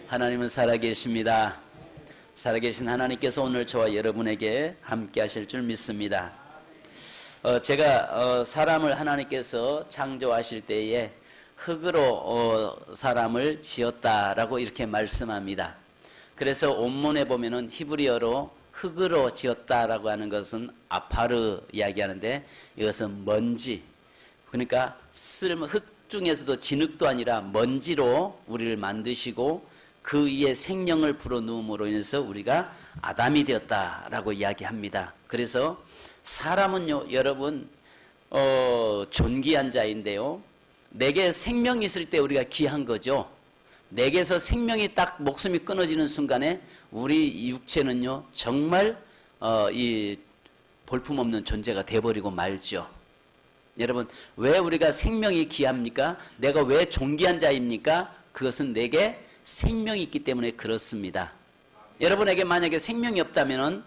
하나님은 살아계십니다. 살아계신 하나님께서 오늘 저와 여러분에게 함께 하실 줄 믿습니다. 제가 사람을 하나님께서 창조하실 때에 흙으로 사람을 지었다라고 이렇게 말씀합니다. 그래서 온문에 보면은 히브리어로 흙으로 지었다라고 하는 것은 아파르 이야기하는데, 이것은 먼지, 그러니까 흙 중에서도 진흙도 아니라 먼지로 우리를 만드시고 그 위에 생명을 불어넣음으로 인해서 우리가 아담이 되었다라고 이야기합니다. 그래서 사람은요, 여러분 존귀한 자인데요, 내게 생명이 있을 때 우리가 귀한 거죠. 내게서 생명이 딱 목숨이 끊어지는 순간에 우리 육체는요 정말 이 볼품없는 존재가 돼버리고 말죠. 여러분, 왜 우리가 생명이 귀합니까? 내가 왜 존귀한 자입니까? 그것은 내게 생명이 있기 때문에 그렇습니다. 여러분에게 만약에 생명이 없다면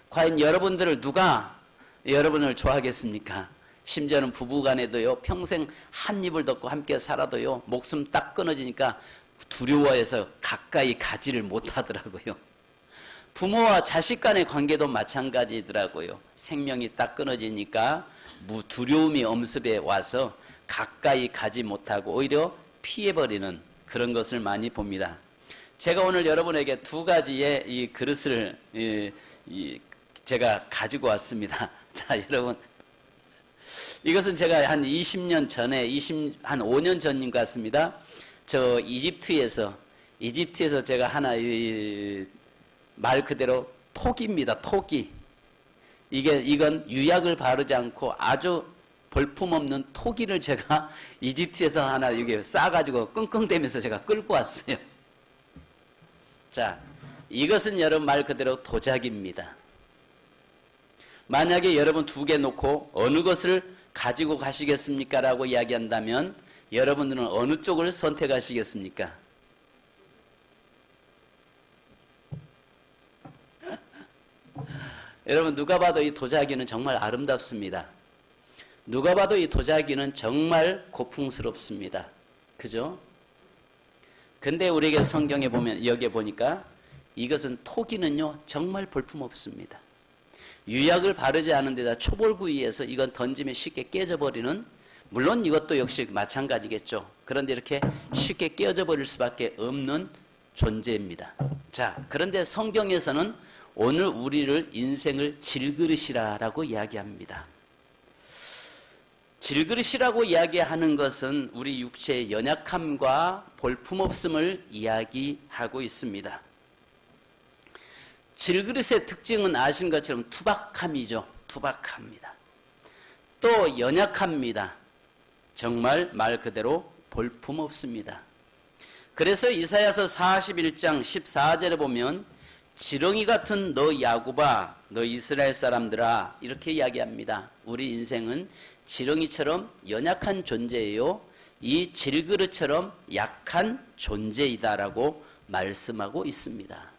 과연 여러분들을 누가 여러분을 좋아하겠습니까? 심지어는 부부간에도요, 평생 한 입을 덮고 함께 살아도요, 목숨 딱 끊어지니까 두려워해서 가까이 가지를 못하더라고요. 부모와 자식 간의 관계도 마찬가지더라고요. 생명이 딱 끊어지니까 두려움이 엄습해 와서 가까이 가지 못하고 오히려 피해버리는 그런 것을 많이 봅니다. 제가 오늘 여러분에게 두 가지의 이 그릇을 제가 가지고 왔습니다. 자, 여러분, 이것은 제가 한 20년 전에, 한 5년 전인 것 같습니다. 저 이집트에서 제가 하나, 말 그대로 토기입니다. 토기. 이건 유약을 바르지 않고 아주 볼품없는 토기를 제가 이집트에서 하나 이게 싸가지고 끙끙대면서 제가 끌고 왔어요. 자, 이것은 여러분 말 그대로 도자기입니다. 만약에 여러분 두 개 놓고 어느 것을 가지고 가시겠습니까? 라고 이야기한다면 여러분들은 어느 쪽을 선택하시겠습니까? 여러분, 누가 봐도 이 도자기는 정말 아름답습니다. 누가 봐도 이 도자기는 정말 고풍스럽습니다. 그죠? 근데 우리에게 성경에 보면, 여기에 보니까 이것은 토기는요 정말 볼품없습니다. 유약을 바르지 않은 데다 초벌구이에서 이건 던지면 쉽게 깨져버리는, 물론 이것도 역시 마찬가지겠죠. 그런데 이렇게 쉽게 깨져버릴 수밖에 없는 존재입니다. 자, 그런데 성경에서는 오늘 우리를 인생을 질그릇이라고 이야기합니다. 질그릇이라고 이야기하는 것은 우리 육체의 연약함과 볼품없음을 이야기하고 있습니다. 질그릇의 특징은 아신 것처럼 투박함이죠. 투박합니다. 또 연약합니다. 정말 말 그대로 볼품없습니다. 그래서 이사야서 41장 14절에 보면 지렁이 같은 너 야곱아, 너 이스라엘 사람들아, 이렇게 이야기합니다. 우리 인생은 지렁이처럼 연약한 존재예요. 이 질그릇처럼 약한 존재이다라고 말씀하고 있습니다.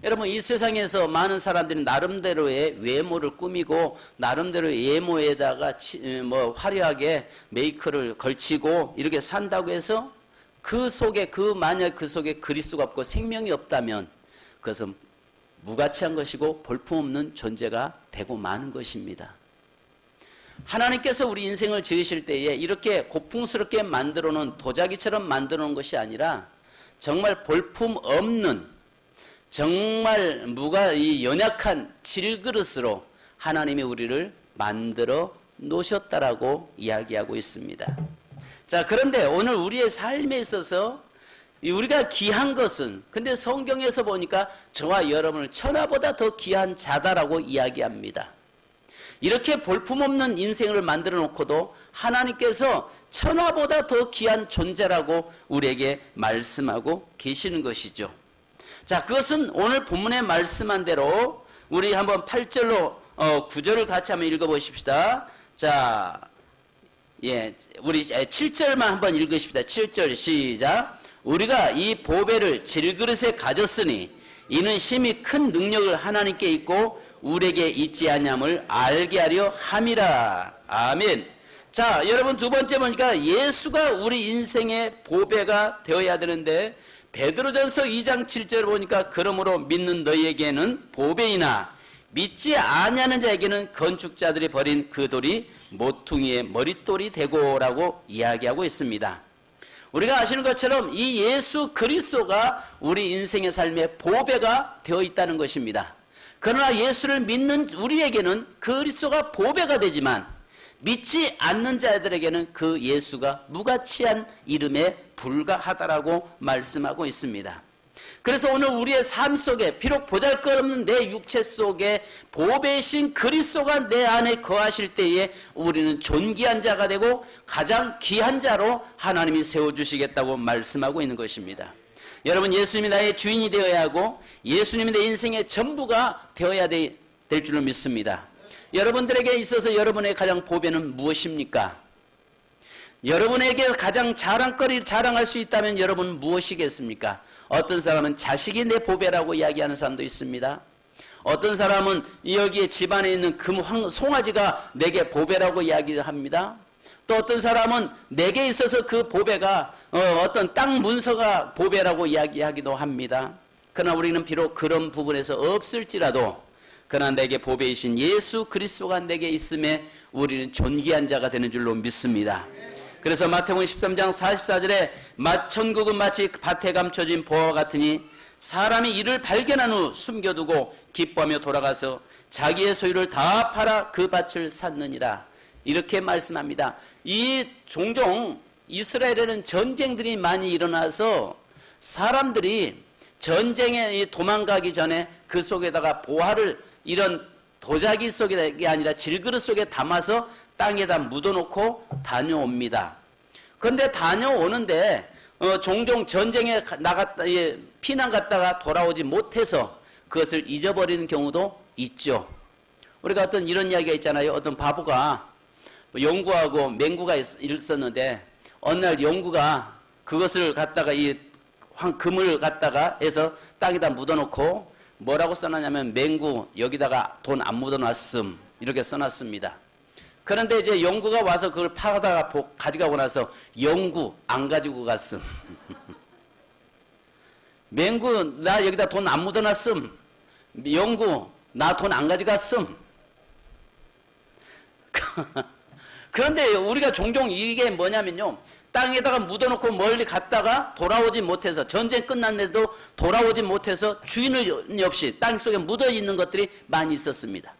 여러분, 이 세상에서 많은 사람들이 나름대로의 외모를 꾸미고 나름대로의 외모에다가 화려하게 메이크를 걸치고 이렇게 산다고 해서 만약 그 속에 그리스도가 없고 생명이 없다면 그것은 무가치한 것이고 볼품없는 존재가 되고 마는 것입니다. 하나님께서 우리 인생을 지으실 때에 이렇게 고풍스럽게 만들어 놓은 도자기처럼 만들어 놓은 것이 아니라 정말 볼품없는, 정말 연약한 질그릇으로 하나님이 우리를 만들어 놓으셨다라고 이야기하고 있습니다. 자, 그런데 오늘 우리의 삶에 있어서 우리가 귀한 것은, 근데 성경에서 보니까 저와 여러분을 천하보다 더 귀한 자다라고 이야기합니다. 이렇게 볼품없는 인생을 만들어 놓고도 하나님께서 천하보다 더 귀한 존재라고 우리에게 말씀하고 계시는 것이죠. 자, 그것은 오늘 본문에 말씀한 대로 우리 한번 8절로 9절을 같이 한번 읽어보십시다. 자, 우리 7절만 한번 읽으십시다. 7절 시작. 우리가 이 보배를 질그릇에 가졌으니 이는 심히 큰 능력을 하나님께 있고 우리에게 있지 아니함을 알게 하려 함이라. 아멘. 자, 여러분, 두 번째 보니까 예수가 우리 인생의 보배가 되어야 되는데 베드로전서 2장 7절 보니까 그러므로 믿는 너희에게는 보배이나 믿지 아니하는 자에게는 건축자들이 버린 그 돌이 모퉁이의 머릿돌이 되고라고 이야기하고 있습니다. 우리가 아시는 것처럼 이 예수 그리스도가 우리 인생의 삶의 보배가 되어 있다는 것입니다. 그러나 예수를 믿는 우리에게는 그리스도가 보배가 되지만 믿지 않는 자들에게는 그 예수가 무가치한 이름에 불과하다라고 말씀하고 있습니다. 그래서 오늘 우리의 삶 속에 비록 보잘것없는 내 육체 속에 보배이신 그리스도가 내 안에 거하실 때에 우리는 존귀한 자가 되고 가장 귀한 자로 하나님이 세워주시겠다고 말씀하고 있는 것입니다. 여러분, 예수님이 나의 주인이 되어야 하고 예수님이 내 인생의 전부가 되어야 될 줄로 믿습니다. 여러분들에게 있어서 여러분의 가장 보배는 무엇입니까? 여러분에게 가장 자랑거리를 자랑할 수 있다면 여러분은 무엇이겠습니까? 어떤 사람은 자식이 내 보배라고 이야기하는 사람도 있습니다. 어떤 사람은 여기에 집안에 있는 송아지가 내게 보배라고 이야기합니다. 또 어떤 사람은 내게 있어서 그 보배가 어떤 땅 문서가 보배라고 이야기하기도 합니다. 그러나 우리는 비록 그런 부분에서 없을지라도 그러나 내게 보배이신 예수 그리스도가 내게 있음에 우리는 존귀한 자가 되는 줄로 믿습니다. 그래서 마태복음 13장 44절에 천국은 마치 밭에 감춰진 보화와 같으니 사람이 이를 발견한 후 숨겨두고 기뻐하며 돌아가서 자기의 소유를 다 팔아 그 밭을 샀느니라. 이렇게 말씀합니다. 이 종종 이스라엘에는 전쟁들이 많이 일어나서 사람들이 전쟁에 도망가기 전에 그 속에다가 보화를 이런 도자기 속에 아니라 질그릇 속에 담아서 땅에다 묻어놓고 다녀옵니다. 그런데 다녀오는데 종종 전쟁에 나갔다 피난 갔다가 돌아오지 못해서 그것을 잊어버리는 경우도 있죠. 우리가 어떤 이런 이야기가 있잖아요. 어떤 바보가 영구하고 맹구가 있었는데 어느 날 영구가 그것을 갖다가 금을 갖다가 해서 땅에다 묻어놓고 뭐라고 써놨냐면 맹구 여기다가 돈 안 묻어놨음 이렇게 써놨습니다. 그런데 이제 영구가 와서 그걸 파다가 가져가고 나서 영구 안 가지고 갔음. 맹구 나 여기다 돈 안 묻어놨음. 영구 나 돈 안 가져갔음. 그런데 우리가 종종 이게 뭐냐면요. 땅에다가 묻어놓고 멀리 갔다가 돌아오지 못해서 전쟁 끝났는데도 돌아오지 못해서 주인이 없이 땅속에 묻어있는 것들이 많이 있었습니다.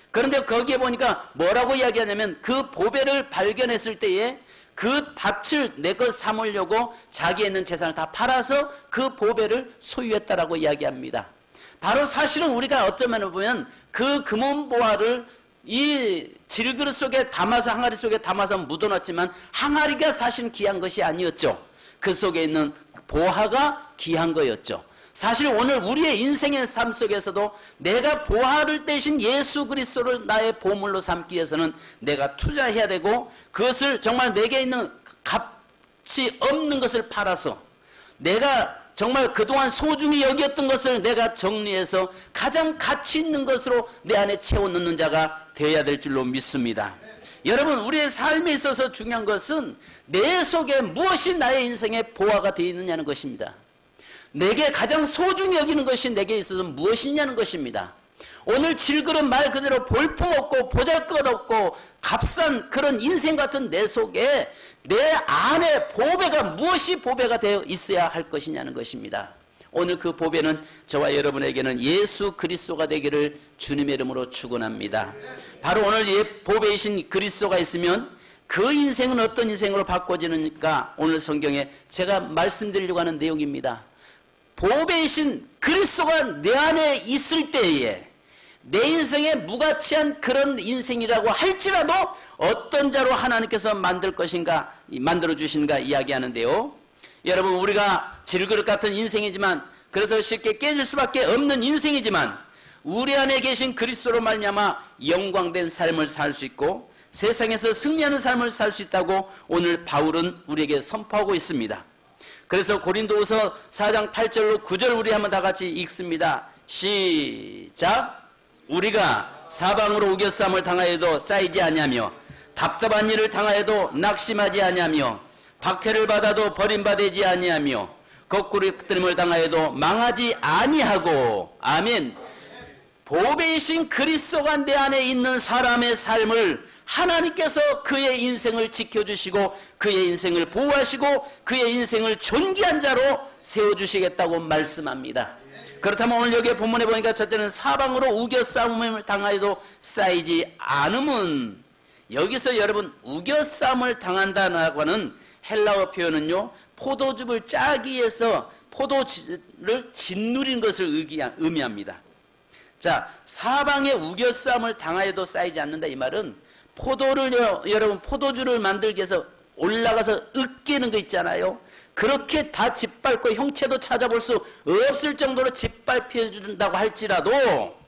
그런데 거기에 보니까 뭐라고 이야기하냐면 그 보배를 발견했을 때에 그 밭을 내 것 삼으려고 자기에 있는 재산을 다 팔아서 그 보배를 소유했다라고 이야기합니다. 바로 사실은 우리가 어쩌면 보면 그 금은보화를 이 질그릇 속에 담아서 항아리 속에 담아서 묻어놨지만 항아리가 사실 귀한 것이 아니었죠. 그 속에 있는 보화가 귀한 거였죠. 사실 오늘 우리의 인생의 삶 속에서도 내가 보화를 대신 예수 그리스도를 나의 보물로 삼기 위해서는 내가 투자해야 되고 그것을 정말 내게 있는 값이 없는 것을 팔아서 내가 정말 그동안 소중히 여겼던 것을 내가 정리해서 가장 가치 있는 것으로 내 안에 채워넣는 자가 되어야 될 줄로 믿습니다. 여러분, 우리의 삶에 있어서 중요한 것은 내 속에 무엇이 나의 인생의 보화가 되어 있느냐는 것입니다. 내게 가장 소중히 여기는 것이 내게 있어서 무엇이냐는 것입니다. 오늘 질그릇 말 그대로 볼품없고 보잘것없고 값싼 그런 인생 같은 내 속에 내 안에 보배가 무엇이 보배가 되어 있어야 할 것이냐는 것입니다. 오늘 그 보배는 저와 여러분에게는 예수 그리스도가 되기를 주님의 이름으로 축원합니다. 바로 오늘 보배이신 그리스도가 있으면 그 인생은 어떤 인생으로 바꿔지는가 오늘 성경에 제가 말씀드리려고 하는 내용입니다. 보배이신 그리스도가 내 안에 있을 때에 내 인생에 무가치한 그런 인생이라고 할지라도 어떤 자로 하나님께서 만들 것인가, 만들어 주신가 이야기하는데요. 여러분, 우리가 질그릇 같은 인생이지만 그래서 쉽게 깨질 수밖에 없는 인생이지만 우리 안에 계신 그리스도로 말미암아 영광된 삶을 살 수 있고 세상에서 승리하는 삶을 살 수 있다고 오늘 바울은 우리에게 선포하고 있습니다. 그래서 고린도후서 4장 8절로 9절 우리 한번 다 같이 읽습니다. 시작. 우리가 사방으로 우겨싸움을 당하여도 쌓이지 아니하며 답답한 일을 당하여도 낙심하지 아니하며 박해를 받아도 버림받지 아니하며 거꾸로 뜨림을 당하여도 망하지 아니하고, 아멘. 보배이신 그리스도가 내 안에 있는 사람의 삶을 하나님께서 그의 인생을 지켜주시고 그의 인생을 보호하시고 그의 인생을 존귀한 자로 세워주시겠다고 말씀합니다. 그렇다면 오늘 여기 본문에 보니까 첫째는 사방으로 우겨싸움을 당하여도 쌓이지 않음은, 여기서 여러분 우겨싸움을 당한다고 하는 헬라어 표현은요, 포도즙을 짜기 위해서 포도를 짓누린 것을 의미합니다. 자, 사방에 우겨싸움을 당하여도 쌓이지 않는다, 이 말은 포도를 여러분 포도주를 만들기 위해서 올라가서 으깨는 거 있잖아요. 그렇게 다 짓밟고 형체도 찾아볼 수 없을 정도로 짓밟힌다고 할지라도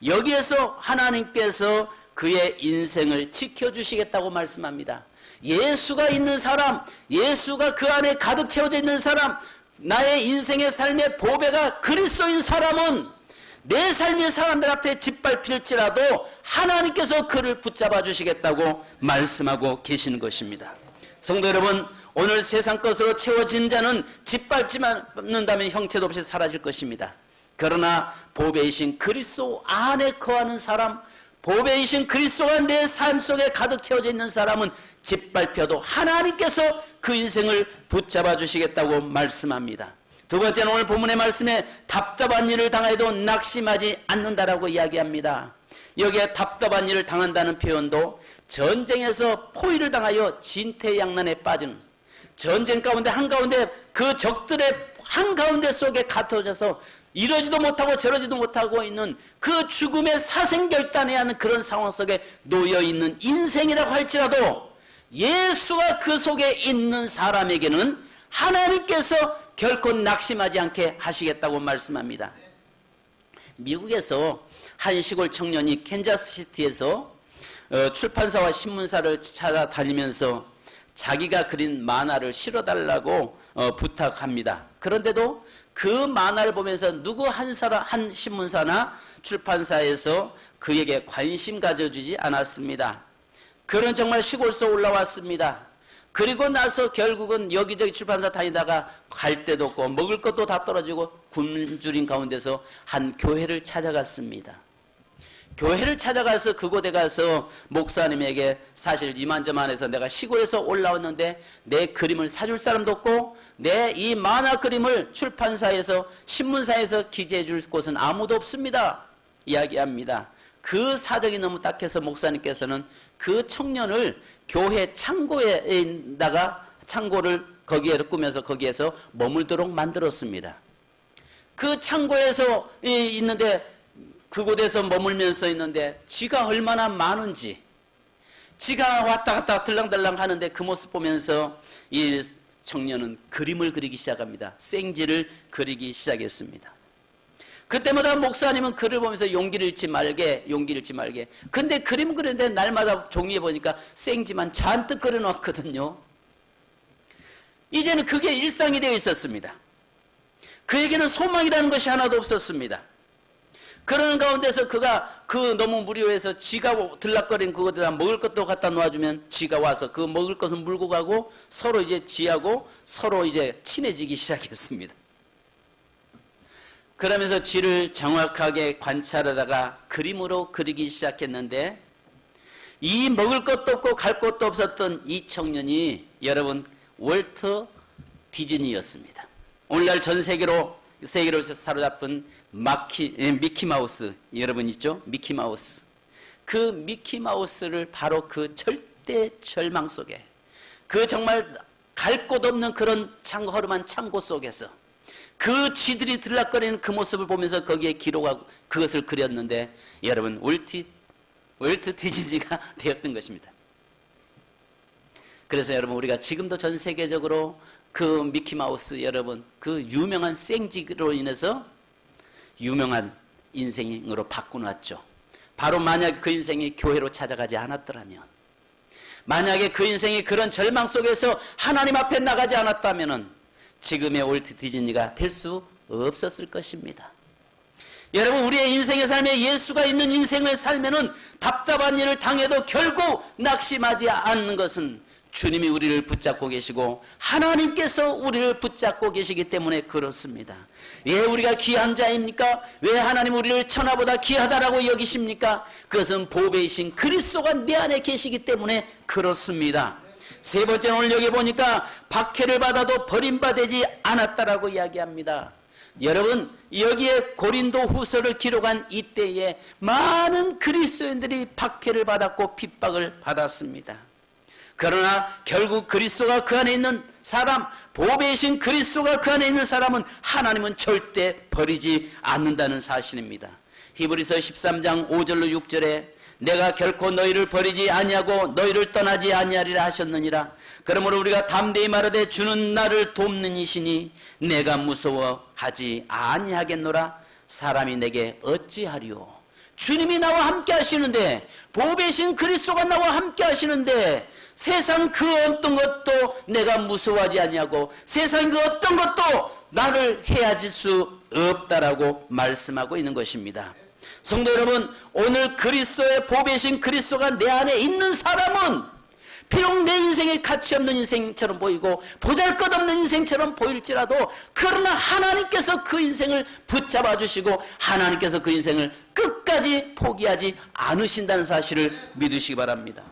여기에서 하나님께서 그의 인생을 지켜주시겠다고 말씀합니다. 예수가 있는 사람, 예수가 그 안에 가득 채워져 있는 사람, 나의 인생의 삶의 보배가 그리스도인 사람은 내 삶의 사람들 앞에 짓밟힐지라도 하나님께서 그를 붙잡아 주시겠다고 말씀하고 계시는 것입니다. 성도 여러분, 오늘 세상 것으로 채워진 자는 짓밟지 않는다면 형체도 없이 사라질 것입니다. 그러나 보배이신 그리스도 안에 거하는 사람, 보배이신 그리스도가 내 삶 속에 가득 채워져 있는 사람은 짓밟혀도 하나님께서 그 인생을 붙잡아 주시겠다고 말씀합니다. 두 번째는 오늘 본문의 말씀에 답답한 일을 당해도 낙심하지 않는다라고 이야기합니다. 여기에 답답한 일을 당한다는 표현도 전쟁에서 포위를 당하여 진퇴양난에 빠진, 전쟁 가운데 한가운데 그 적들의 한가운데 속에 갇혀져서 이러지도 못하고 저러지도 못하고 있는 그 죽음의 사생결단해야 하는 그런 상황 속에 놓여있는 인생이라고 할지라도 예수가 그 속에 있는 사람에게는 하나님께서 결코 낙심하지 않게 하시겠다고 말씀합니다. 미국에서 한 시골 청년이 캔자스시티에서 출판사와 신문사를 찾아다니면서 자기가 그린 만화를 실어달라고 부탁합니다. 그런데도 그 만화를 보면서 누구 한 신문사나 출판사에서 그에게 관심 가져주지 않았습니다. 그는 정말 시골서 올라왔습니다. 그리고 나서 결국은 여기저기 출판사 다니다가 갈 데도 없고 먹을 것도 다 떨어지고 굶주린 가운데서 한 교회를 찾아갔습니다. 교회를 찾아가서 그곳에 가서 목사님에게 사실 이만저만해서 내가 시골에서 올라왔는데 내 그림을 사줄 사람도 없고 내 이 만화 그림을 출판사에서 신문사에서 기재해 줄 곳은 아무도 없습니다. 이야기합니다. 그 사정이 너무 딱해서 목사님께서는 그 청년을 교회 창고에다가 창고를 거기에 꾸며서 거기에서 머물도록 만들었습니다. 그 창고에서 있는데 그곳에서 머물면서 있는데 쥐가 얼마나 많은지, 쥐가 왔다 갔다 들랑들랑 하는데 그 모습 보면서 이 청년은 그림을 그리기 시작합니다. 생쥐를 그리기 시작했습니다. 그때마다 목사님은 글을 보면서 용기를 잃지 말게. 근데 그림 그리는데 날마다 종이에 보니까 생쥐만 잔뜩 그려놨거든요. 이제는 그게 일상이 되어 있었습니다. 그에게는 소망이라는 것이 하나도 없었습니다. 그러는 가운데서 그가 너무 무료해서 쥐가 들락거린 그곳에다 먹을 것도 갖다 놓아주면 쥐가 와서 그 먹을 것을 물고 가고 서로 이제 쥐하고 서로 이제 친해지기 시작했습니다. 그러면서 쥐를 정확하게 관찰하다가 그림으로 그리기 시작했는데 이 먹을 것도 없고 갈 곳도 없었던 이 청년이 여러분 월트 디즈니였습니다. 오늘날 전 세계로 사로잡은 미키마우스 여러분 있죠? 미키마우스. 그 미키마우스를 바로 그 절대 절망 속에 그 정말 갈 곳 없는 그런 허름한 창고 속에서 그 쥐들이 들락거리는 그 모습을 보면서 거기에 기록하고 그것을 그렸는데 여러분 월트 디즈니가 되었던 것입니다. 그래서 여러분 우리가 지금도 전 세계적으로 그 미키마우스 여러분 그 유명한 생쥐로 인해서 유명한 인생으로 바꾸놨죠. 바로 만약 그 인생이 교회로 찾아가지 않았더라면, 만약에 그 인생이 그런 절망 속에서 하나님 앞에 나가지 않았다면 지금의 월트 디즈니가 될 수 없었을 것입니다. 여러분 우리의 인생의 삶에 예수가 있는 인생을 살면은 답답한 일을 당해도 결국 낙심하지 않는 것은 주님이 우리를 붙잡고 계시고 하나님께서 우리를 붙잡고 계시기 때문에 그렇습니다. 왜 우리가 귀한 자입니까? 왜 하나님 우리를 천하보다 귀하다라고 여기십니까? 그것은 보배이신 그리스도가 내 안에 계시기 때문에 그렇습니다. 세 번째는 오늘 여기 보니까 박해를 받아도 버림받지 않았다라고 이야기합니다. 여러분, 여기에 고린도 후서를 기록한 이때에 많은 그리스도인들이 박해를 받았고 핍박을 받았습니다. 그러나 결국 그리스도가 그 안에 있는 사람, 보배이신 그리스도가 그 안에 있는 사람은 하나님은 절대 버리지 않는다는 사실입니다. 히브리서 13장 5절로 6절에 내가 결코 너희를 버리지 아니하고 너희를 떠나지 아니하리라 하셨느니라. 그러므로 우리가 담대히 말하되 주는 나를 돕는 이시니 내가 무서워하지 아니하겠노라. 사람이 내게 어찌하리요. 주님이 나와 함께 하시는데, 보배신 그리스도가 나와 함께 하시는데 세상 그 어떤 것도 내가 무서워하지 아니하고 세상 그 어떤 것도 나를 해하질 수 없다라고 말씀하고 있는 것입니다. 성도 여러분, 오늘 그리스도의 보배신 그리스도가 내 안에 있는 사람은 비록 내 인생이 가치 없는 인생처럼 보이고 보잘것없는 인생처럼 보일지라도, 그러나 하나님께서 그 인생을 붙잡아 주시고 하나님께서 그 인생을 끝까지 포기하지 않으신다는 사실을 믿으시기 바랍니다.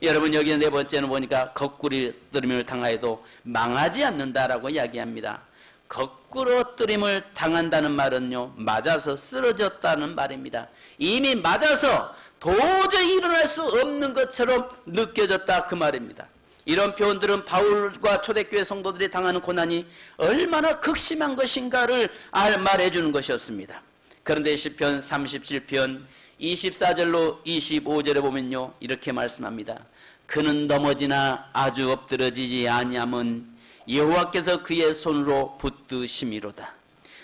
여러분, 여기 네 번째는 보니까 거꾸로뜨림을 당하여도 망하지 않는다라고 이야기합니다. 거꾸로뜨림을 당한다는 말은요, 맞아서 쓰러졌다는 말입니다. 이미 맞아서 도저히 일어날 수 없는 것처럼 느껴졌다, 그 말입니다. 이런 표현들은 바울과 초대교회 성도들이 당하는 고난이 얼마나 극심한 것인가를 말해주는 것이었습니다. 그런데 시편 37편 24절로 25절에 보면요, 이렇게 말씀합니다. 그는 넘어지나 아주 엎드러지지 아니함은 여호와께서 그의 손으로 붙드심이로다.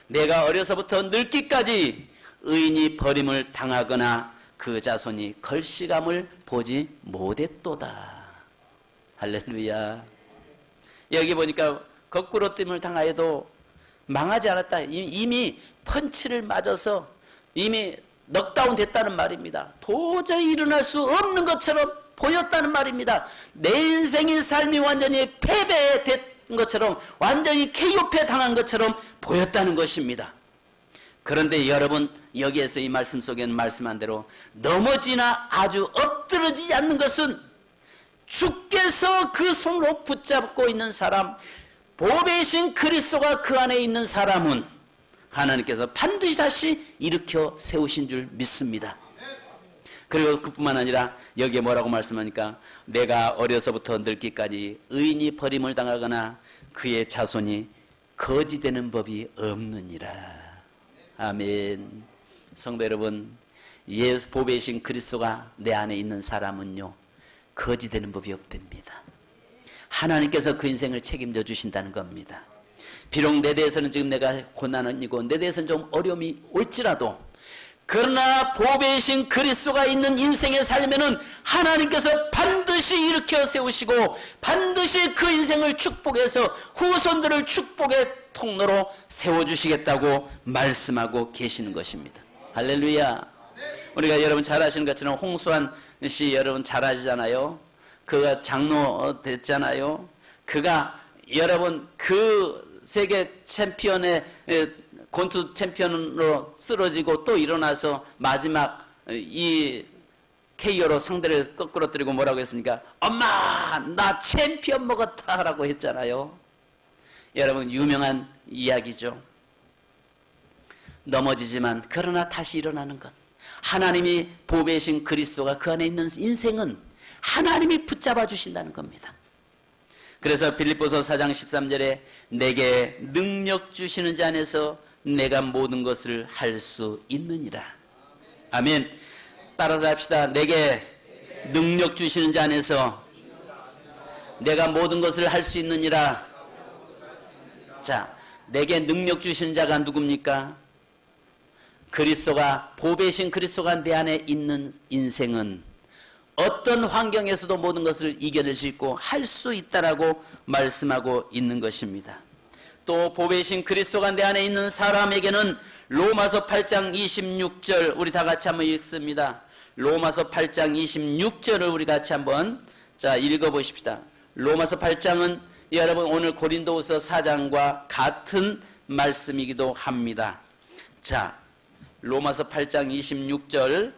내가 어려서부터 늙기까지 의인이 버림을 당하거나 그 자손이 걸시감을 보지 못했도다. 할렐루야. 여기 보니까 거꾸로뜨림을 당하여도 망하지 않았다. 이미 펀치를 맞아서 이미 넉다운 됐다는 말입니다. 도저히 일어날 수 없는 것처럼 보였다는 말입니다. 내 인생의 삶이 완전히 패배된 것처럼, 완전히 KO패 당한 것처럼 보였다는 것입니다. 그런데 여러분, 여기에서 이 말씀 속에는 말씀한 대로 넘어지나 아주 엎드러지지 않는 것은 주께서 그 손으로 붙잡고 있는 사람, 보배이신 그리스도가 그 안에 있는 사람은 하나님께서 반드시 다시 일으켜 세우신 줄 믿습니다. 그리고 그뿐만 아니라 여기에 뭐라고 말씀하니까 내가 어려서부터 늙기까지 의인이 버림을 당하거나 그의 자손이 거지되는 법이 없느니라. 아멘. 성도 여러분, 예수 보배이신 그리스도가 내 안에 있는 사람은요, 거지되는 법이 없답니다. 하나님께서 그 인생을 책임져 주신다는 겁니다. 비록 내 대해서는 지금 내가 고난이고 내 대해서는 좀 어려움이 올지라도, 그러나 보배이신 그리스도가 있는 인생의 삶에는 하나님께서 반드시 일으켜 세우시고 반드시 그 인생을 축복해서 후손들을 축복의 통로로 세워주시겠다고 말씀하고 계시는 것입니다. 할렐루야. 우리가 여러분 잘 아시는 것처럼 홍수환 씨 여러분 잘 아시잖아요. 그가 장로 됐잖아요. 그가 여러분 그 세계 챔피언의 권투 챔피언으로 쓰러지고 또 일어나서 마지막 이 KO로 상대를 거꾸로뜨리고 뭐라고 했습니까? 엄마, 나 챔피언 먹었다 라고 했잖아요. 여러분, 유명한 이야기죠. 넘어지지만 그러나 다시 일어나는 것, 하나님이 보배이신 그리스도가 그 안에 있는 인생은 하나님이 붙잡아 주신다는 겁니다. 그래서 빌립보서 4장 13절에 내게 능력 주시는 자 안에서 내가 모든 것을 할 수 있느니라. 아멘. 따라서 합시다. 내게 능력 주시는 자 안에서 내가 모든 것을 할 수 있느니라. 자, 내게 능력 주시는 자가 누굽니까? 그리스도가, 보배이신 그리스도가 내 안에 있는 인생은 어떤 환경에서도 모든 것을 이겨낼 수 있고 할 수 있다라고 말씀하고 있는 것입니다. 또 보배이신 그리스도가 내 안에 있는 사람에게는 로마서 8장 26절 우리 다 같이 한번 읽습니다. 로마서 8장 26절을 우리 같이 한번 읽어보십시다. 로마서 8장은 여러분 오늘 고린도후서 4장과 같은 말씀이기도 합니다. 자, 로마서 8장 26절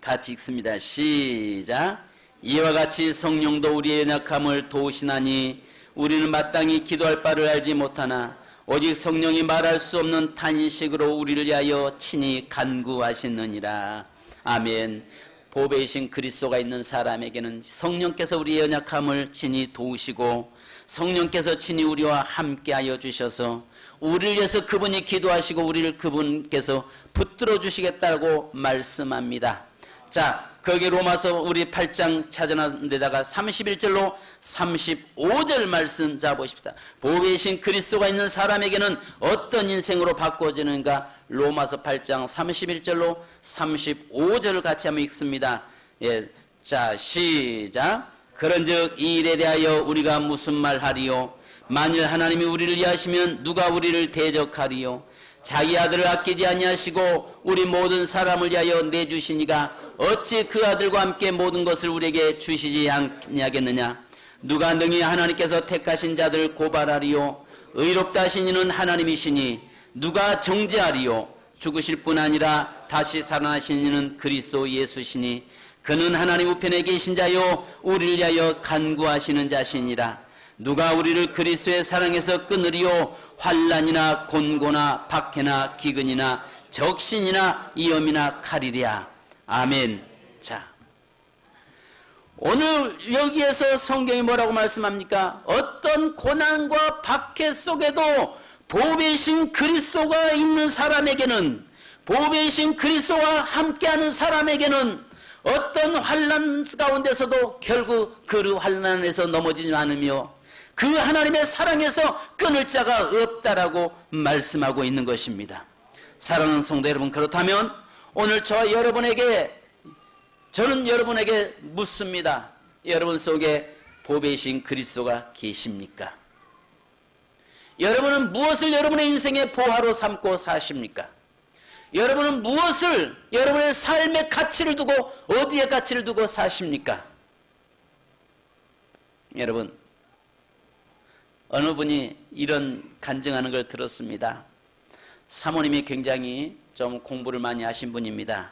같이 읽습니다. 시작. 이와 같이 성령도 우리의 연약함을 도우시나니 우리는 마땅히 기도할 바를 알지 못하나 오직 성령이 말할 수 없는 탄식으로 우리를 위하여 친히 간구하시느니라. 아멘. 보배이신 그리스도가 있는 사람에게는 성령께서 우리의 연약함을 친히 도우시고 성령께서 친히 우리와 함께하여 주셔서 우리를 위해서 그분이 기도하시고 우리를 그분께서 붙들어 주시겠다고 말씀합니다. 자, 거기 로마서 우리 8장 찾아놨는 데다가 31절로 35절 말씀 잡으십시다. 보배이신 그리스도가 있는 사람에게는 어떤 인생으로 바꿔지는가? 로마서 8장 31절로 35절을 같이 한번 읽습니다. 예, 자, 시작. 그런즉 이 일에 대하여 우리가 무슨 말하리요? 만일 하나님이 우리를 위하시면 누가 우리를 대적하리요? 자기 아들을 아끼지 아니하시고 우리 모든 사람을 위하여 내주시니가 어찌 그 아들과 함께 모든 것을 우리에게 주시지 않냐겠느냐? 누가 능히 하나님께서 택하신 자들을 고발하리요? 의롭다 하신 이는 하나님이시니 누가 정죄하리요? 죽으실 뿐 아니라 다시 살아나신 이는 그리스도 예수시니 그는 하나님 우편에 계신 자요 우리를 위하여 간구하시는 자시니라. 누가 우리를 그리스도의 사랑에서 끊으리요? 환난이나 곤고나 박해나 기근이나 적신이나 위험이나 칼이랴. 아멘. 자, 오늘 여기에서 성경이 뭐라고 말씀합니까? 어떤 고난과 박해 속에도 보배이신 그리스도가 있는 사람에게는, 보배이신 그리스도와 함께하는 사람에게는 어떤 환난 가운데서도 결국 그 환난에서 넘어지지 않으며 그 하나님의 사랑에서 끊을 자가 없다라고 말씀하고 있는 것입니다. 사랑하는 성도 여러분, 그렇다면 오늘 저는 여러분에게 묻습니다. 여러분 속에 보배이신 그리스도가 계십니까? 여러분은 무엇을 여러분의 인생의 보화로 삼고 사십니까? 여러분은 무엇을 여러분의 삶의 가치를 두고 어디에 가치를 두고 사십니까? 여러분, 어느 분이 이런 간증하는 걸 들었습니다. 사모님이 굉장히 좀 공부를 많이 하신 분입니다.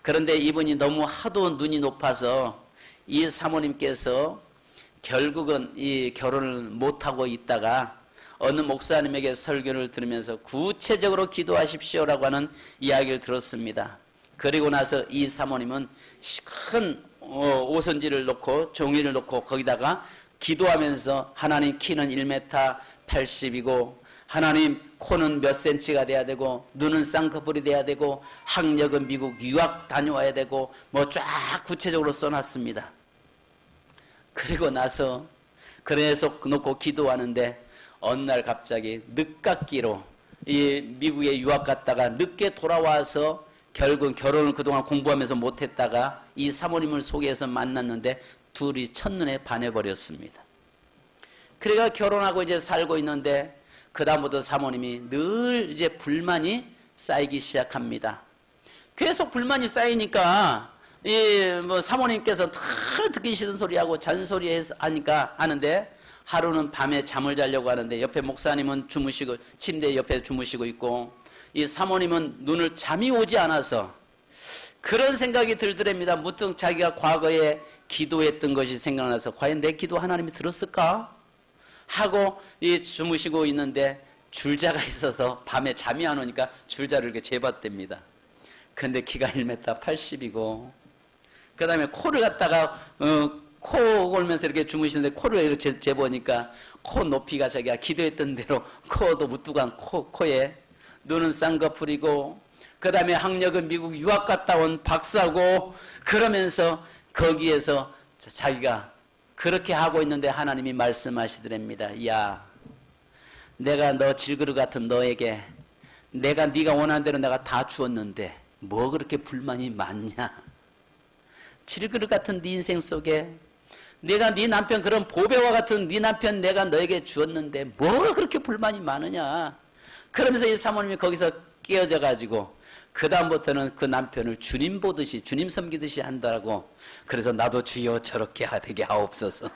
그런데 이분이 너무 하도 눈이 높아서 이 사모님께서 결국은 이 결혼을 못하고 있다가 어느 목사님에게 설교를 들으면서 구체적으로 기도하십시오라고 하는 이야기를 들었습니다. 그리고 나서 이 사모님은 큰 오선지를 놓고 종이를 놓고 거기다가 기도하면서 하나님 키는 1m 80이고 하나님 코는 몇 센치가 돼야 되고 눈은 쌍꺼풀이 돼야 되고 학력은 미국 유학 다녀와야 되고 뭐 쫙 구체적으로 써놨습니다. 그리고 나서 그래서 놓고 기도하는데 어느 날 갑자기 늦깎이로 이 미국에 유학 갔다가 늦게 돌아와서 결국 결혼을 그동안 공부하면서 못했다가 이 사모님을 소개해서 만났는데 둘이 첫눈에 반해버렸습니다. 그래가 결혼하고 이제 살고 있는데 그다음부터 사모님이 늘 이제 불만이 쌓이기 시작합니다. 계속 불만이 쌓이니까 사모님께서 다 듣기 싫은 소리하고 잔소리해서 하는데 하루는 밤에 잠을 자려고 하는데 옆에 목사님은 주무시고 침대 옆에 주무시고 있고 이 사모님은 눈을 잠이 오지 않아서 그런 생각이 들더랍니다. 무튼 자기가 과거에 기도했던 것이 생각나서 과연 내 기도 하나님이 들었을까? 하고 주무시고 있는데 줄자가 있어서 밤에 잠이 안 오니까 줄자를 이렇게 재봤답니다. 근데 키가 1m 80이고 그 다음에 코를 갖다가 코 골면서 이렇게 주무시는데 코를 이렇게 재보니까 코 높이가 자기가 기도했던 대로 코도 무뚝한 코에 눈은 쌍꺼풀이고 그 다음에 학력은 미국 유학 갔다 온 박사고 그러면서 거기에서 자기가 그렇게 하고 있는데 하나님이 말씀하시더랍니다. 야, 내가 너 질그릇 같은 너에게 네가 원하는 대로 내가 다 주었는데 뭐 그렇게 불만이 많냐? 질그릇 같은 네 인생 속에 내가 네 남편 그런 보배와 같은 네 남편 내가 너에게 주었는데 뭐가 그렇게 불만이 많으냐? 그러면서 이 사모님이 거기서 깨어져 가지고 그 다음부터는 그 남편을 주님 보듯이, 주님 섬기듯이 한다고. 그래서 나도 주여 저렇게 되게 하옵소서.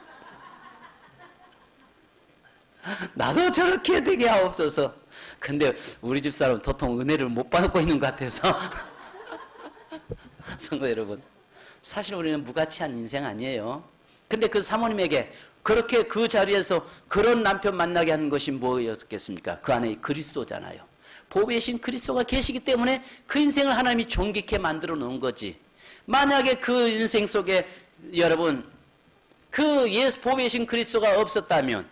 나도 저렇게 되게 하옵소서. 근데 우리 집사람 도통 은혜를 못 받고 있는 것 같아서. 성도 여러분, 사실 우리는 무가치한 인생 아니에요. 근데 그 사모님에게 그렇게 그 자리에서 그런 남편 만나게 한 것이 뭐였겠습니까? 그 안에 그리스도잖아요. 보배이신 그리스도가 계시기 때문에 그 인생을 하나님이 존귀케 만들어 놓은 거지. 만약에 그 인생 속에 여러분 그 예수 보배이신 그리스도가 없었다면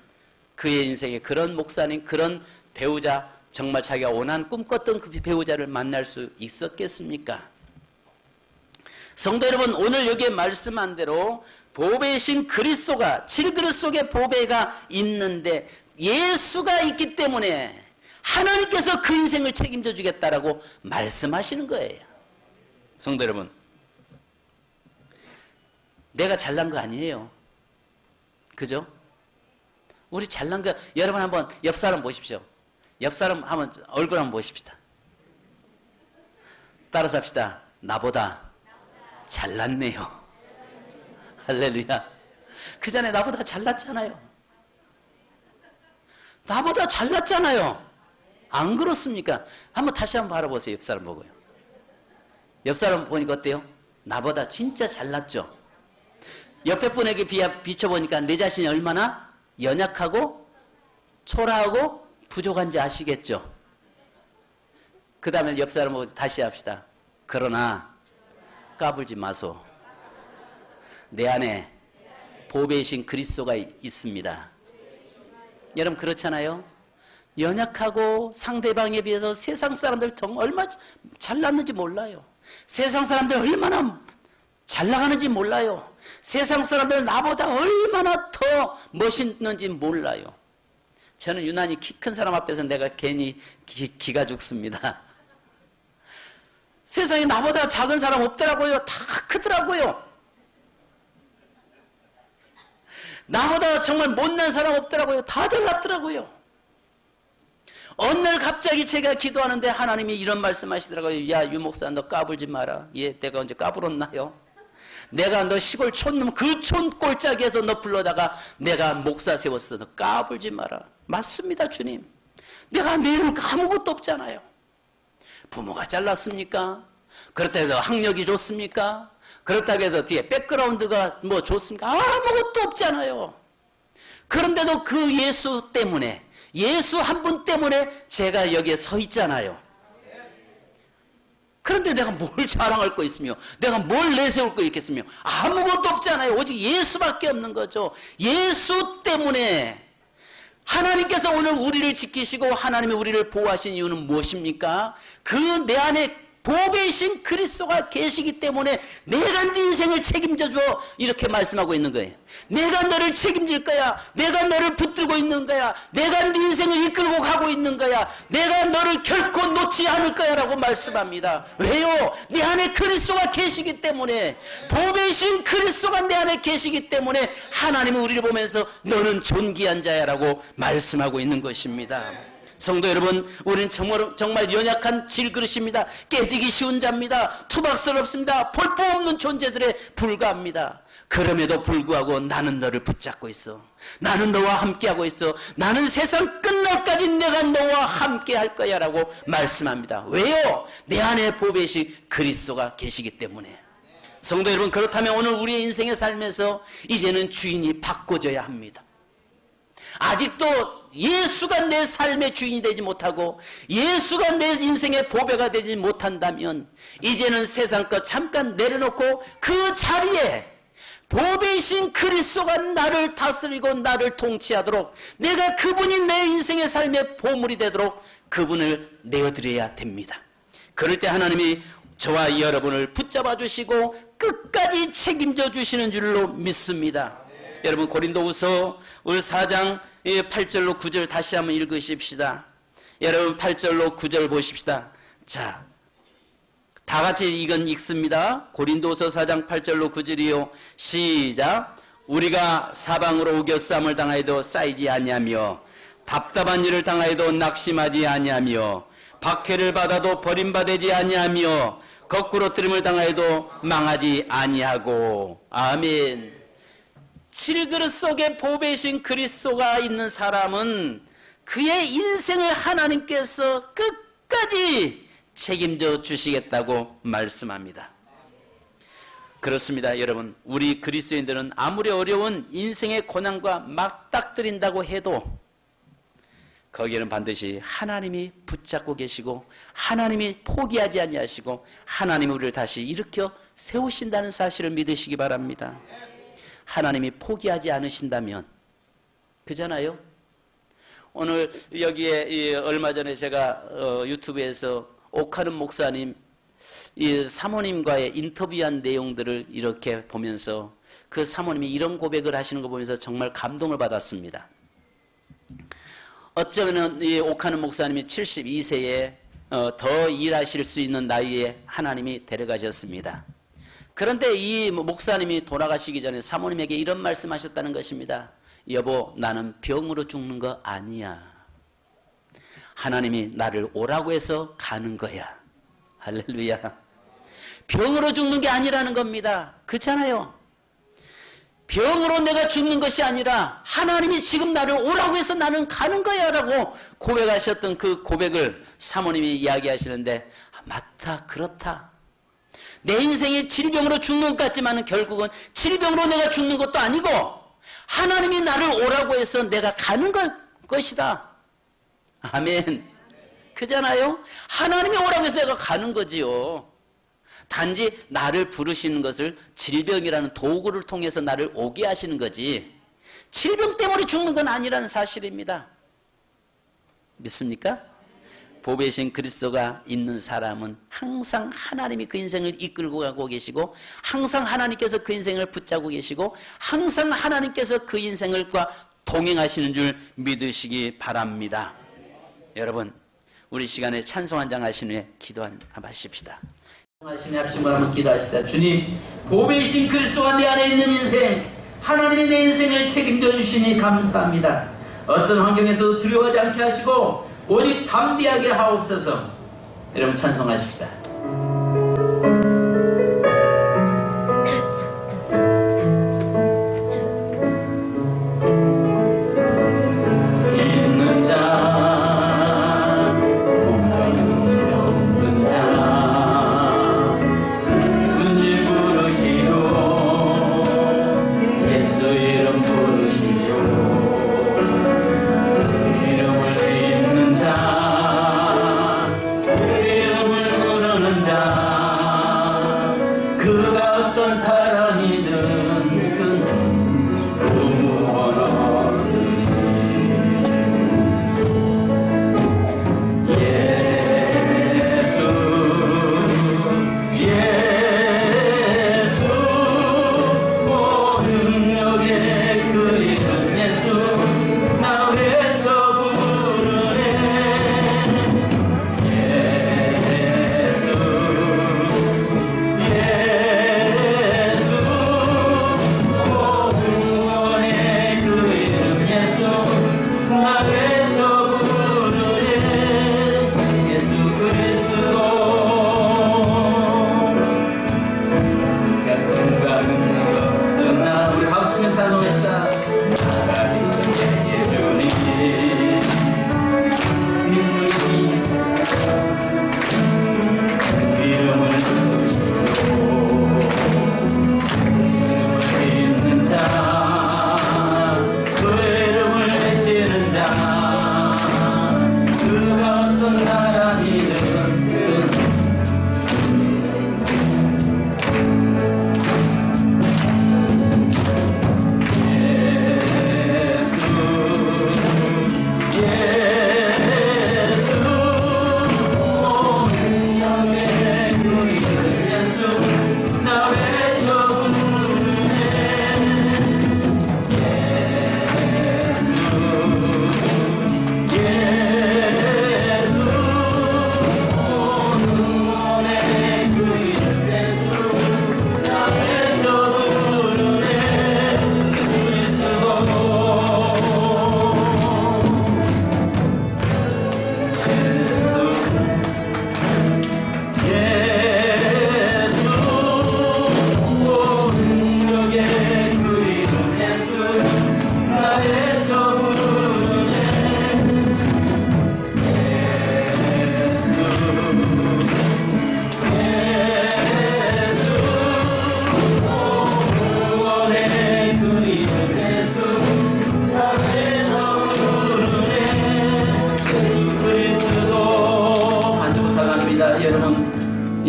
그의 인생에 그런 목사님, 그런 배우자, 정말 자기가 원한 꿈꿨던 그 배우자를 만날 수 있었겠습니까? 성도 여러분, 오늘 여기에 말씀한 대로 보배이신 그리스도가, 질그릇 속에 보배가 있는데 예수가 있기 때문에 하나님께서 그 인생을 책임져 주겠다라고 말씀하시는 거예요. 성도 여러분, 내가 잘난 거 아니에요. 그죠? 우리 잘난 거, 여러분 한번 옆 사람 보십시오. 옆 사람 한번 얼굴 한번 보십시다. 따라서 합시다. 나보다 잘났네요. 할렐루야. 그 전에 나보다 잘났잖아요. 나보다 잘났잖아요. 안 그렇습니까? 한번 다시 한번 바라보세요. 옆 사람 보고요. 옆 사람 보니까 어때요? 나보다 진짜 잘났죠? 옆에 분에게 비춰보니까 내 자신이 얼마나 연약하고 초라하고 부족한지 아시겠죠? 그 다음에 옆 사람 보고 다시 합시다. 그러나 까불지 마소. 내 안에 보배이신 그리스도가 있습니다. 여러분 그렇잖아요? 연약하고 상대방에 비해서 세상 사람들 정말 얼마나 잘났는지 몰라요. 세상 사람들 얼마나 잘 나가는지 몰라요. 세상 사람들 나보다 얼마나 더 멋있는지 몰라요. 저는 유난히 키 큰 사람 앞에서 내가 괜히 기가 죽습니다. 세상에 나보다 작은 사람 없더라고요. 다 크더라고요. 나보다 정말 못난 사람 없더라고요. 다 잘났더라고요. 어느 날 갑자기 제가 기도하는데 하나님이 이런 말씀하시더라고요. 야, 유 목사 너 까불지 마라. 예, 내가 언제 까불었나요? 내가 너 시골 촌, 그 촌 꼴짝에서 너 불러다가 내가 목사 세웠어. 너 까불지 마라. 맞습니다, 주님. 내가 내는 아무것도 없잖아요. 부모가 잘났습니까? 그렇다고 해서 학력이 좋습니까? 그렇다고 해서 뒤에 백그라운드가 뭐 좋습니까? 아무것도 없잖아요. 그런데도 그 예수 때문에, 예수 한 분 때문에 제가 여기에 서 있잖아요. 그런데 내가 뭘 자랑할 거 있으며 내가 뭘 내세울 거 있겠으며 아무것도 없잖아요. 오직 예수밖에 없는 거죠. 예수 때문에 하나님께서 오늘 우리를 지키시고 하나님이 우리를 보호하신 이유는 무엇입니까? 그 내 안에 보배이신 그리스도가 계시기 때문에 내가 네 인생을 책임져 줘 이렇게 말씀하고 있는 거예요. 내가 너를 책임질 거야. 내가 너를 붙들고 있는 거야. 내가 네 인생을 이끌고 가고 있는 거야. 내가 너를 결코 놓지 않을 거야 라고 말씀합니다. 왜요? 내 안에 그리스도가 계시기 때문에, 보배이신 그리스도가 내 안에 계시기 때문에 하나님은 우리를 보면서 너는 존귀한 자야 라고 말씀하고 있는 것입니다. 성도 여러분, 우리는 정말 연약한 질그릇입니다. 깨지기 쉬운 자입니다. 투박스럽습니다. 볼품없는 존재들에 불과합니다. 그럼에도 불구하고 나는 너를 붙잡고 있어. 나는 너와 함께하고 있어. 나는 세상 끝날까지 내가 너와 함께할 거야 라고 말씀합니다. 왜요? 내 안에 보배이신 그리스도가 계시기 때문에. 성도 여러분, 그렇다면 오늘 우리의 인생의 삶에서 이제는 주인이 바꿔져야 합니다. 아직도 예수가 내 삶의 주인이 되지 못하고 예수가 내 인생의 보배가 되지 못한다면 이제는 세상 것 잠깐 내려놓고 그 자리에 보배이신 그리스도가 나를 다스리고 나를 통치하도록, 내가 그분이 내 인생의 삶의 보물이 되도록 그분을 내어드려야 됩니다. 그럴 때 하나님이 저와 여러분을 붙잡아 주시고 끝까지 책임져 주시는 줄로 믿습니다. 여러분, 고린도후서 우리 4장 8절로 9절 다시 한번 읽으십시다. 여러분 8절로 9절 보십시다. 자, 다 같이 이건 읽습니다. 고린도후서 4장 8절로 9절이요. 시작. 우리가 사방으로 우겨쌈을 당하여도 쌓이지 아니하며 답답한 일을 당하여도 낙심하지 아니하며 박해를 받아도 버림받지 아니하며 거꾸로 뜨림을 당하여도 망하지 아니하고. 아멘. 질그릇 속에 보배신 그리스도가 있는 사람은 그의 인생을 하나님께서 끝까지 책임져 주시겠다고 말씀합니다. 그렇습니다, 여러분. 우리 그리스도인들은 아무리 어려운 인생의 고난과 맞닥뜨린다고 해도 거기에는 반드시 하나님이 붙잡고 계시고 하나님이 포기하지 아니하시고 하나님이 우리를 다시 일으켜 세우신다는 사실을 믿으시기 바랍니다. 하나님이 포기하지 않으신다면, 그잖아요. 오늘 여기에 얼마 전에 제가 유튜브에서 옥하는 목사님 이 사모님과의 인터뷰한 내용들을 이렇게 보면서 그 사모님이 이런 고백을 하시는 거 보면서 정말 감동을 받았습니다. 어쩌면 이 옥하는 목사님이 72세에 더 일하실 수 있는 나이에 하나님이 데려가셨습니다. 그런데 이 목사님이 돌아가시기 전에 사모님에게 이런 말씀하셨다는 것입니다. 여보, 나는 병으로 죽는 거 아니야. 하나님이 나를 오라고 해서 가는 거야. 할렐루야. 병으로 죽는 게 아니라는 겁니다. 그렇잖아요. 병으로 내가 죽는 것이 아니라 하나님이 지금 나를 오라고 해서 나는 가는 거야 라고 고백하셨던 그 고백을 사모님이 이야기하시는데, 맞다, 그렇다. 내 인생이 질병으로 죽는 것 같지만 결국은 질병으로 내가 죽는 것도 아니고 하나님이 나를 오라고 해서 내가 가는 것이다. 아멘. 그잖아요. 하나님이 오라고 해서 내가 가는 거지요. 단지 나를 부르시는 것을 질병이라는 도구를 통해서 나를 오게 하시는 거지, 질병 때문에 죽는 건 아니라는 사실입니다. 믿습니까? 보배신 그리스도가 있는 사람은 항상 하나님이 그 인생을 이끌고 가고 계시고 항상 하나님께서 그 인생을 붙잡고 계시고 항상 하나님께서 그 인생과 동행하시는 줄 믿으시기 바랍니다. 여러분, 우리 시간에 찬송 한 장 하신 후에 기도 한번 하십시다. 하시니 합심을 한번 기도하십시다. 주님, 보배이신 그리스도가 내 안에 있는 인생, 하나님이 내 인생을 책임져 주시니 감사합니다. 어떤 환경에서도 두려워하지 않게 하시고 오직 담대하게 하옵소서. 여러분 찬송하십시다. 이름을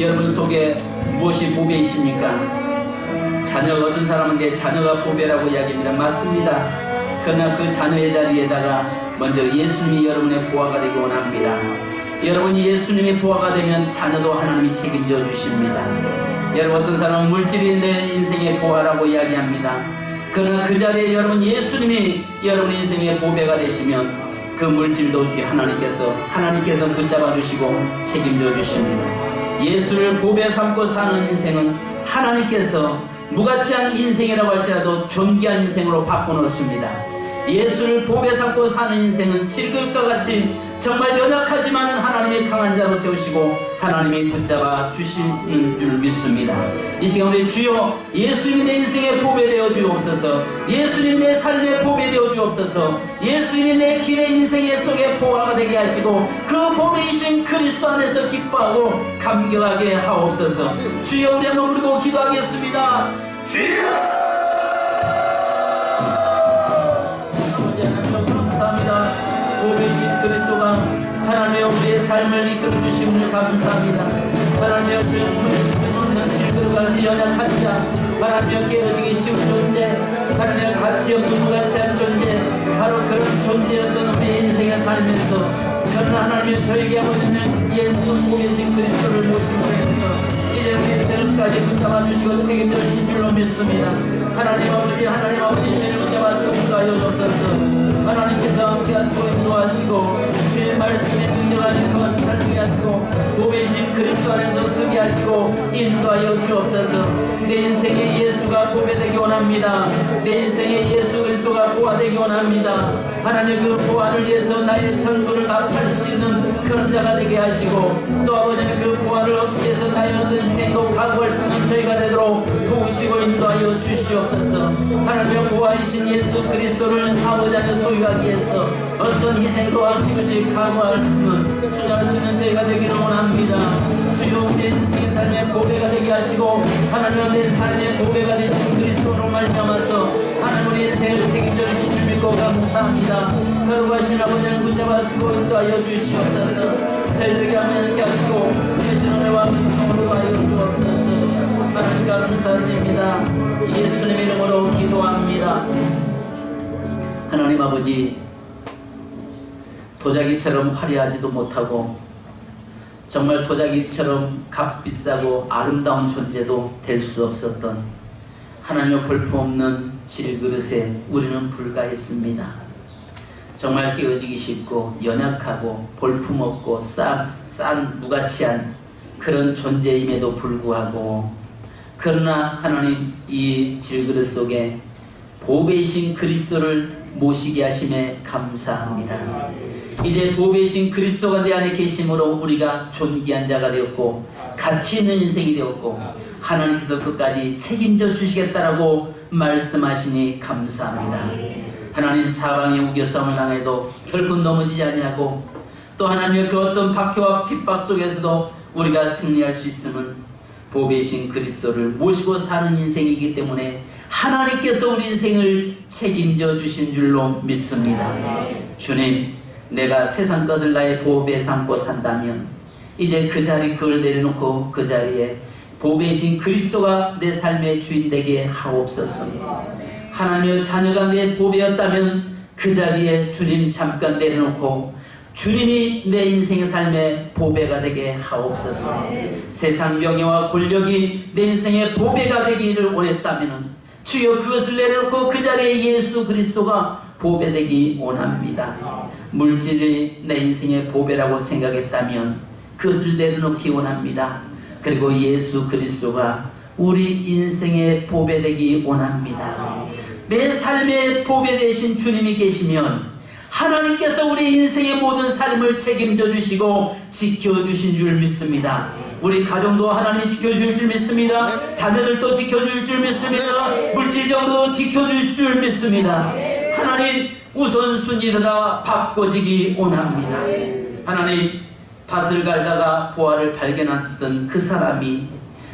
여러분 속에 무엇이 보배이십니까? 자녀가 얻은 사람은 내 자녀가 보배라고 이야기합니다. 맞습니다. 그러나 그 자녀의 자리에다가 먼저 예수님이 여러분의 보화가 되기 원합니다. 여러분이 예수님의 보화가 되면 자녀도 하나님이 책임져 주십니다. 여러분 어떤 사람은 물질이 내 인생의 보화라고 이야기합니다. 그러나 그 자리에 여러분 예수님이 여러분 인생의 보배가 되시면 그 물질도 하나님께서 붙잡아 주시고 책임져 주십니다. 예수를 보배 삼고 사는 인생은 하나님께서 무가치한 인생이라고 할지라도 존귀한 인생으로 바꿔놓습니다. 예수를 보배 삼고 사는 인생은 질금과 같이 정말 연약하지만 하나님의 강한 자로 세우시고 하나님이 붙잡아 주시는 줄 믿습니다. 이 시간 우리 주여 예수님이 내 인생의 보배 되어 주옵소서. 예수님이 내 삶의 보배 되어 주옵소서. 예수님이 내 길의 인생의 속에 보화가 되게 하시고 그 보배이신 그리스도 안에서 기뻐하고 감격하게 하옵소서. 주여 우리 한번 부르고 기도하겠습니다. 주여 감사합니다. 보배이신 그리스도가 하나님의 우리의 삶을 이끌어주심을 감사합니다. 하나님의 없는 질그릇같이 연약한 자, 하나님의 깨어지기 쉬운 존재, 하나님의 가치 없는 무가치한 존재, 바로 그런 존재였던 우리 인생의 삶에서 그러나 하나님의 저에게 아버지는 예수 보배이신 그리스도를 모심으로 해서 이제 우리 인생까지 붙잡아 주시고 책임져 주신 줄로 믿습니다. 하나님 아버지 저희를 붙잡아 주시고 주옵소서. 하나님께서 함께 하시고 인도하시고 주의 말씀에 등장하는 것 살게 하시고 보배이신 그리스도 안에서 서게 하시고 인도하여 주옵소서. 내 인생에 예수가 보배되기 원합니다. 내 인생에 예수 그리스도가 보화되기 원합니다. 하나님 그 보화를 위해서 나의 전부를 다 팔 수 있는 그런 자가 되게 하시고 또 아버지는 그 보화를 얻기 위해서 나의 어떤 희생도 각오할 수 있는 저희가 되도록 도우시고 인도하여 주시옵소서. 하나님의 보화이신 예수 그리스도를 아버지 안에 소유하기 위해서 어떤 희생도 아낌없이 각오할 수 있는 수고할 수 있는 저희가 되기를 원합니다. 주여 우리 인생의 삶의 보배가 되게 하시고 하나님 내 삶의 보배가 되신 그리스도로 말미암아서 하나님 우리 인생을 책임져 주신 줄 믿고 감사합니다. 거룩하신 아버지를 붙잡아주시고 인도하여 주시옵소서. 저희들에게 함께 하시고 계신 은혜와 은총으로 하여 주옵소서. 하나님 감사드립니다. 예수님 이름으로 기도합니다. 하나님 아버지, 도자기처럼 화려하지도 못하고 정말 도자기처럼 값비싸고 아름다운 존재도 될 수 없었던 하나님의 볼품없는 질그릇에 우리는 불과했습니다. 정말 깨어지기 쉽고 연약하고 볼품없고 싼 무가치한 그런 존재임에도 불구하고 그러나 하나님 이 질그릇 속에 보배이신 그리스도를 모시게 하심에 감사합니다. 이제 보배이신 그리스도가 내 안에 계심으로 우리가 존귀한 자가 되었고 가치 있는 인생이 되었고 하나님께서 끝까지 책임져 주시겠다라고 말씀하시니 감사합니다. 하나님 사방에 우겨싸움을 당해도 결국 넘어지지 아니하고 또 하나님의 그 어떤 박해와 핍박 속에서도 우리가 승리할 수 있음은 보배이신 그리스도를 모시고 사는 인생이기 때문에 하나님께서 우리 인생을 책임져 주신 줄로 믿습니다. 주님, 내가 세상 것을 나의 보배 삼고 산다면 이제 그 자리 그걸 내려놓고 그 자리에 보배이신 그리스도가 내 삶의 주인 되게 하옵소서. 하나님의 자녀가 내 보배였다면 그 자리에 주님 잠깐 내려놓고 주님이 내 인생의 삶의 보배가 되게 하옵소서. 세상 명예와 권력이 내 인생의 보배가 되기를 원했다면 주여 그것을 내려놓고 그 자리에 예수 그리스도가 보배되기 원합니다. 물질이 내 인생의 보배라고 생각했다면 그것을 내려놓기 원합니다. 그리고 예수 그리스도가 우리 인생의 보배되기 원합니다. 내 삶의 보배 되신 주님이 계시면 하나님께서 우리 인생의 모든 삶을 책임져 주시고 지켜주신 줄 믿습니다. 우리 가정도 하나님이 지켜줄 줄 믿습니다. 자녀들도 지켜줄 줄 믿습니다. 물질적으로 지켜줄 줄 믿습니다. 하나님 우선순위가 바꿔지기 원합니다. 하나님 밭을 갈다가 보화를 발견했던 그 사람이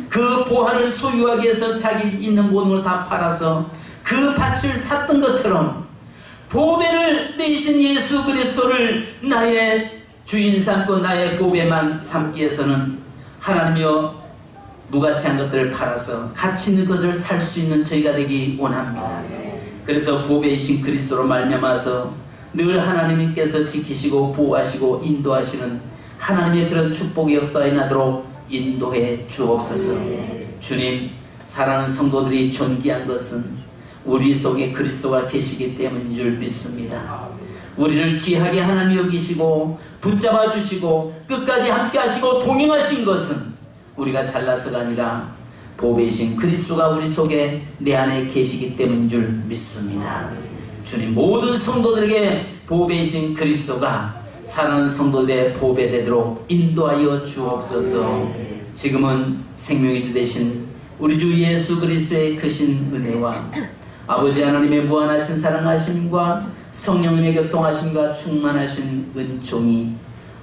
그 보화를 소유하기 위해서 자기 있는 모든 걸 다 팔아서 그 밭을 샀던 것처럼 보배를 내신 예수 그리스도를 나의 주인 삼고 나의 보배만 삼기 위해서는 하나님이여 무가치한 것들을 팔아서 가치 있는 것을 살 수 있는 저희가 되기 원합니다. 그래서 보배이신 그리스도로 말미암아서 늘 하나님께서 지키시고 보호하시고 인도하시는 하나님의 그런 축복의 역사에 나도록 인도해 주옵소서. 주님, 사랑하는 성도들이 존귀한 것은 우리 속에 그리스도가 계시기 때문인 줄 믿습니다. 우리를 귀하게 하나님 여기시고 붙잡아 주시고 끝까지 함께 하시고 동행하신 것은 우리가 잘나서가 아니라 보배이신 그리스도가 우리 속에 내 안에 계시기 때문인 줄 믿습니다. 주님, 모든 성도들에게 보배이신 그리스도가 사랑하는 성도들의 보배되도록 인도하여 주옵소서. 지금은 생명의 주 되신 우리 주 예수 그리스도의 크신 은혜와 아버지 하나님의 무한하신 사랑하심과 성령님의 교통하심과 충만하신 은총이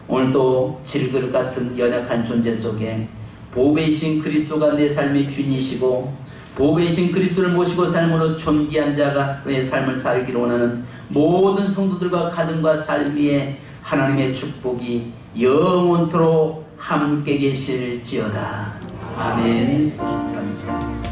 오늘도 질그릇 같은 연약한 존재 속에 보배이신 그리스도가 내 삶의 주인이시고 보배이신 그리스도를 모시고 삶으로 존귀한 자가 내 삶을 살기를 원하는 모든 성도들과 가정과 삶 위에 하나님의 축복이 영원토록 함께 계실지어다. 아멘. 감사합니다.